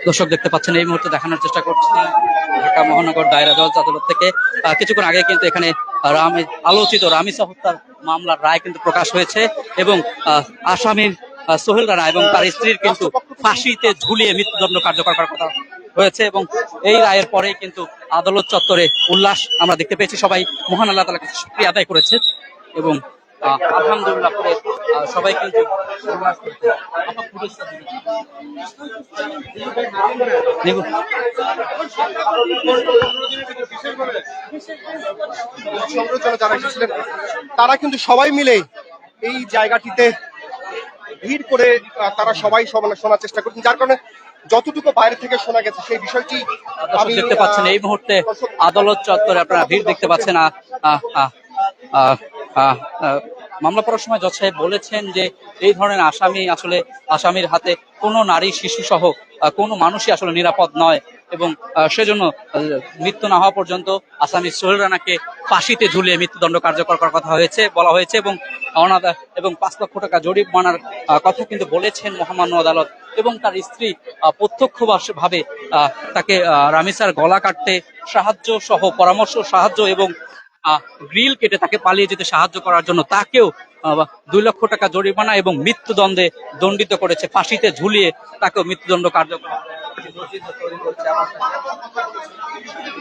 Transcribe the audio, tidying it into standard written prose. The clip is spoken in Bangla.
দর্শক দেখতে পাচ্ছেন, এই মুহূর্তে দেখানোর চেষ্টা করছি ঢাকা মহানগর দায়রা জজ আদালত থেকে কিছুক্ষণ আগে কিন্তু এখানে আলোচিত রামিসা হত্যার মামলার রায় কিন্তু প্রকাশ হয়েছে এবং আসামির সোহেল রানা এবং তার স্ত্রীর কিন্তু ফাঁসিতে ঝুলিয়ে মৃত্যুদণ্ড কার্যকর করার কথা হয়েছে এবং এই রায়ের পরে কিন্তু আদালত চত্বরে উল্লাস আমরা দেখতে পেয়েছি। সবাই মহান আল্লাহ তাআলার কাছে শুকরিয়া আদায় করেছে এবং আলহামদুলিল্লাহ করে সবাই কিন্তু উল্লাস করছে। যারা এসেছিলেন তারা কিন্তু সবাই মিলে এই জায়গাটিতে ভিড় করে তারা সবাই শোনার চেষ্টা করছেন, যার কারণে যতটুকু বাইরে থেকে শোনা গেছে সেই বিষয়টি আপনি দেখতে পাচ্ছেন। এই মুহূর্তে আদালত চত্বরে আপনারা ভিড় দেখতে পাচ্ছেন। মামলা পড়ার সময় জজ সাহেব বলেছেন যে এই ধরনের আসামির হাতে কোনো নারী, শিশু সহ কোনো মানুষই আসলে নিরাপদ নয় এবং সেজন্য মৃত্যু না হওয়া পর্যন্ত আসামি সোহেল রানাকে ফাঁসিতে ঝুলিয়ে মৃত্যুদণ্ড কার্যকর করার কথা বলা হয়েছে এবং অনাদা এবং 5 লক্ষ টাকা জরিমানার কথা কিন্তু বলেছেন মহামান্য আদালত। এবং তার স্ত্রী প্রত্যক্ষভাবে তাকে রামিসার গলা কাটতে সাহায্য সহ পরামর্শ, সাহায্য এবং গ্রিল কেটে তাকে পালিয়ে যেতে সাহায্য করার জন্য তাকেও 2 লক্ষ টাকা জরিমানা এবং মৃত্যুদণ্ডে দণ্ডিত করেছে। ফাঁসিতে ঝুলিয়ে তাকেও মৃত্যুদণ্ড কার্যকর